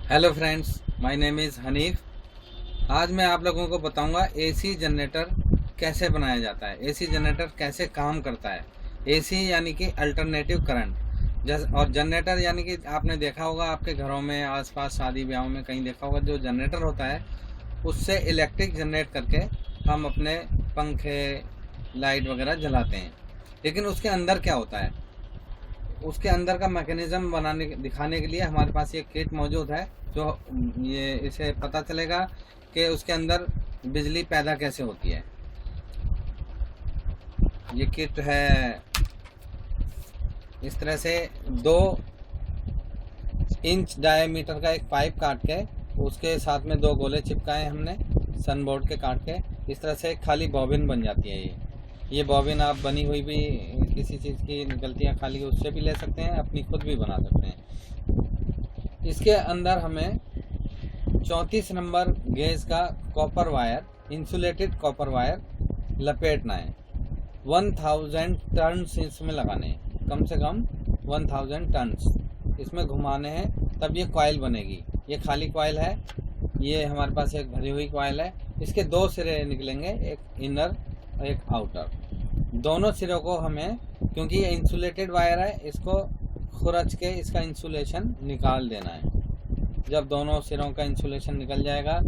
Hello friends, my name is Hanif. आज मैं आप लोगों को बताऊंगा एसी जनरेटर कैसे बनाया जाता है, एसी जनरेटर कैसे काम करता है। एसी यानी कि अल्टरनेटिव करंट, और जनरेटर यानी कि आपने देखा होगा आपके घरों में आसपास शादी ब्याहों में कहीं देखा होगा, जो जनरेटर होता है उससे इलेक्ट्रिक जनरेट करके हम अपने पंखे लाइट वगैरह जलाते हैं। लेकिन उसके अंदर क्या होता है, उसके अंदर का मैकेनिज्म दिखाने के लिए हमारे पास ये किट मौजूद है, जो ये इसे पता चलेगा कि उसके अंदर बिजली पैदा कैसे होती है। ये किट है इस तरह से 2 इंच डायमीटर का एक पाइप काट के उसके साथ में 2 गोले चिपकाए हमने सन बोर्ड के काट के। इस तरह से एक खाली बॉबिन बन जाती है। ये बॉबिन आप बनी हुई भी किसी चीज़ की निकलती है खाली, उससे भी ले सकते हैं, अपनी खुद भी बना सकते हैं। इसके अंदर हमें 34 नंबर गेज का copper wire, insulated copper wire लपेटना है। 1000 टर्न्स इसमें लगाने हैं, कम से कम 1000 टर्न्स इसमें घुमाने हैं, तब ये कॉइल बनेगी। ये खाली कॉइल है, ये हमारे पास एक भरी हुई कॉइल है। इसके 2 सिरे निकलेंगे, एक इनर और एक आउटर। दोनों सिरों को हमें, क्योंकि ये इंसुलेटेड वायर है, इसको खुरच के इसका इंसुलेशन निकाल देना है। जब दोनों सिरों का इंसुलेशन निकल जाएगा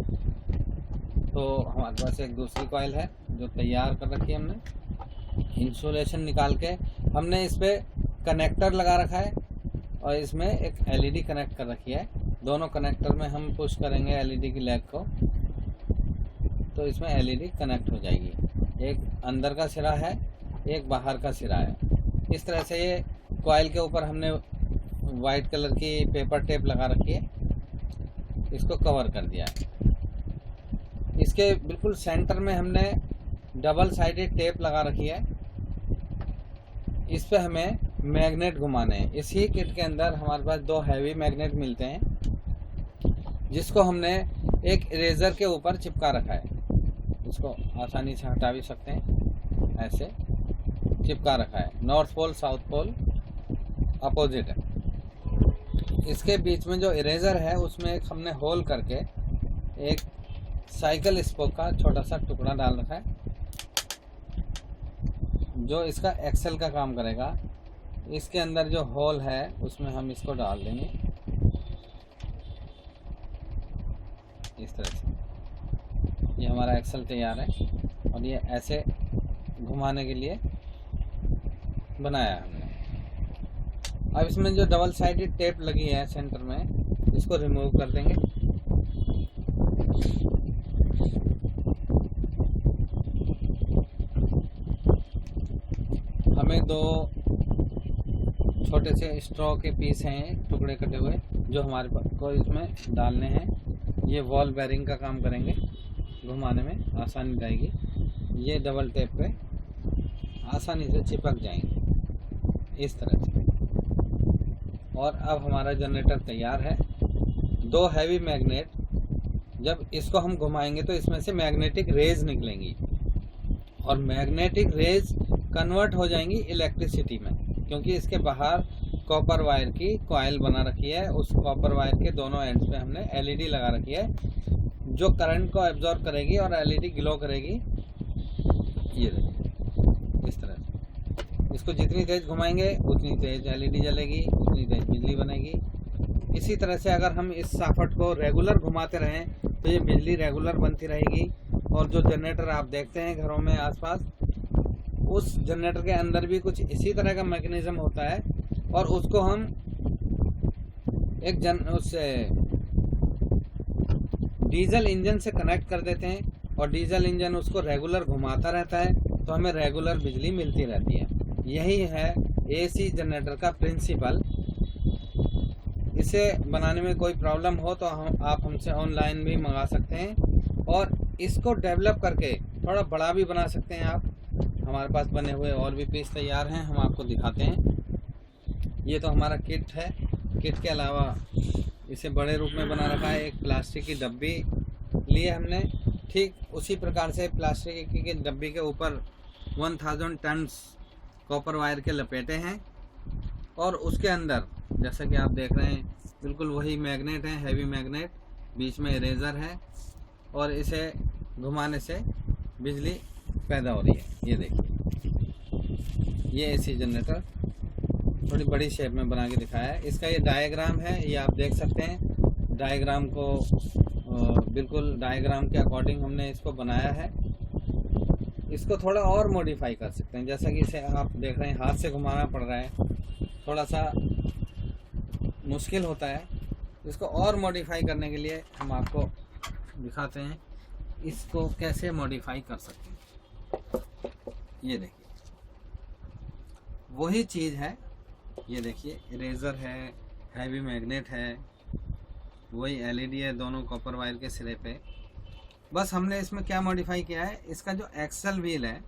तो हमारे पास एक दूसरी कॉइल है जो तैयार कर रखी है हमने। इंसुलेशन निकाल के हमने इस पर कनेक्टर लगा रखा है और इसमें एक एलईडी कनेक्ट कर रखी है। दोनों कनेक्टर में हम पुश करेंगे एलईडी की लेग को, तो इसमें एलईडी कनेक्ट हो जाएगी। एक अंदर का सिरा है, एक बाहर का सिरा है। इस तरह से ये कॉइल के ऊपर हमने वाइट कलर की पेपर टेप लगा रखी है, इसको कवर कर दिया है। इसके बिल्कुल सेंटर में हमने डबल साइडेड टेप लगा रखी है। इस पे हमें मैग्नेट घुमाने हैं। इसी किट के अंदर हमारे पास 2 हैवी मैग्नेट मिलते हैं, जिसको हमने एक इरेजर के ऊपर चिपका रखा है। इसको आसानी से हटा भी सकते हैं, ऐसे चिपका रखा है। North pole south pole opposite है। इसके बीच में जो इरेजर है उसमें एक हमने होल करके एक साइकिल स्पोक का छोटा सा टुकड़ा डाल रखा है, जो इसका एक्सेल का काम करेगा। इसके अंदर जो होल है उसमें हम इसको डाल देंगे इस तरह से। ये हमारा एक्सेल तैयार है और ये ऐसे घुमाने के लिए बनाया है हमने। अब इसमें जो डबल साइडेड टेप लगी है सेंटर में, इसको रिमूव कर देंगे। हमें 2 छोटे से स्ट्रॉ के पीस हैं, टुकड़े कटे हुए, जो हमारे को इसमें डालने हैं। ये वॉल बेरिंग का काम करेंगे, घुमाने में आसानी रहेगी। ये डबल टेप पे आसानी से चिपक जाएंगे इस तरह से। और अब हमारा जनरेटर तैयार है। 2 हैवी मैग्नेट, जब इसको हम घुमाएंगे तो इसमें से मैग्नेटिक रेज निकलेंगी और मैग्नेटिक रेज कन्वर्ट हो जाएंगी इलेक्ट्रिसिटी में, क्योंकि इसके बाहर कॉपर वायर की कॉइल बना रखी है। उस कॉपर वायर के दोनों एंड्स पे हमने एलईडी लगा रखी है, जो करंट को एब्जॉर्ब करेगी और एलईडी ग्लो करेगी। ये देखिए इस तरह से। इसको जितनी तेज घुमाएंगे उतनी तेज एलईडी जलेगी, उतनी तेज बिजली बनेगी। इसी तरह से अगर हम इस सॉकेट को रेगुलर घुमाते रहें तो ये बिजली रेगुलर बनती रहेगी। और जो जनरेटर आप देखते हैं घरों में आसपास, उस जनरेटर के अंदर भी कुछ इसी तरह का मैकेनिज्म होता है, और उसको हम उससे डीजल इंजन से कनेक्ट कर देते हैं और डीजल इंजन उसको रेगुलर घुमाता रहता है, तो हमें रेगुलर बिजली मिलती रहती है। यही है एसी जनरेटर का प्रिंसिपल। इसे बनाने में कोई प्रॉब्लम हो तो आप हमसे ऑनलाइन भी मंगा सकते हैं, और इसको डेवलप करके थोड़ा बड़ा भी बना सकते हैं आप। हमारे पास बने हुए और भी पीस तैयार हैं, हम आपको दिखाते हैं। ये तो हमारा किट है। किट के अलावा इसे बड़े रूप में बना रखा है। एक प्लास्टिक की डब्बी लिए हमने, ठीक उसी प्रकार से प्लास्टिक की डब्बी के ऊपर 1000 टन्स कॉपर वायर के लपेटे हैं, और उसके अंदर जैसा कि आप देख रहे हैं बिल्कुल वही मैग्नेट है, हैवी मैग्नेट, बीच में इरेजर है और इसे घुमाने से बिजली पैदा हो रही है। ये देखिए, ये एसी जनरेटर थोड़ी बड़ी शेप में बना के दिखाया है। इसका ये डायग्राम है, ये आप देख सकते हैं। डायग्राम को बिल्कुल डायग्राम के अकॉर्डिंग हमने इसको बनाया है। इसको थोड़ा और मॉडिफाई कर सकते हैं, जैसा कि इसे आप देख रहे हैं हाथ से घुमाना पड़ रहा है, थोड़ा सा मुश्किल होता है। इसको और मॉडिफाई करने के लिए हम आपको दिखाते हैं इसको कैसे मॉडिफाई कर सकते हैं। ये देखिए, वही चीज़ है। ये देखिए, इरेजर है, हैवी मैग्नेट है, वही एलईडी है दोनों कॉपर वायर के सिरे पे। बस हमने इसमें क्या मॉडिफाई किया है, इसका जो एक्सल व्हील है,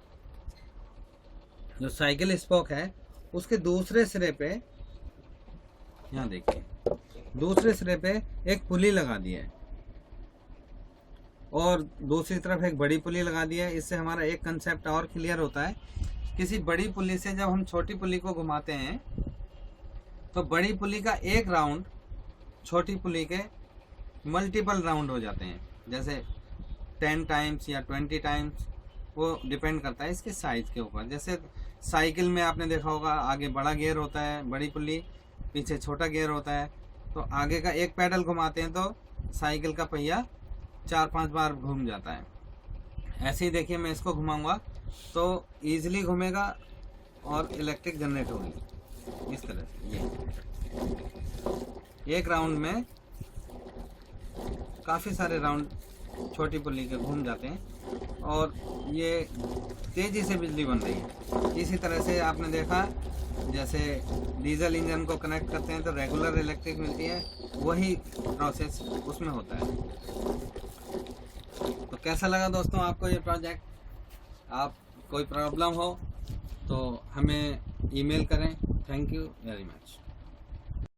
जो साइकिल स्पोक है, उसके दूसरे सिरे पे, यहाँ देखिए, दूसरे सिरे पे एक पुली लगा दी है और दूसरी तरफ एक बड़ी पुली लगा दी है। इससे हमारा एक कंसेप्ट और क्लियर होता है। किसी बड़ी पुली से जब हम छोटी पुली को घुमाते हैं तो बड़ी पुली का एक राउंड छोटी पुली के मल्टीपल राउंड हो जाते हैं, जैसे 10 टाइम्स या 20 टाइम्स, वो डिपेंड करता है इसके साइज के ऊपर। जैसे साइकिल में आपने देखा होगा, आगे बड़ा गियर होता है बड़ी पुली, पीछे छोटा गियर होता है, तो आगे का एक पैडल घुमाते हैं तो साइकिल का पहिया 4-5 बार घूम जाता है। ऐसे ही देखिए, मैं इसको घुमाऊंगा तो ईजिली घूमेगा और इलेक्ट्रिक जनरेट होगी इस तरह से। ये एक राउंड में काफ़ी सारे राउंड छोटी पुली के घूम जाते हैं और ये तेज़ी से बिजली बन रही है। इसी तरह से आपने देखा, जैसे डीजल इंजन को कनेक्ट करते हैं तो रेगुलर इलेक्ट्रिक मिलती है, वही प्रोसेस उसमें होता है। तो कैसा लगा दोस्तों आपको ये प्रोजेक्ट? आप कोई प्रॉब्लम हो तो हमें ईमेल करें। Thank you very much.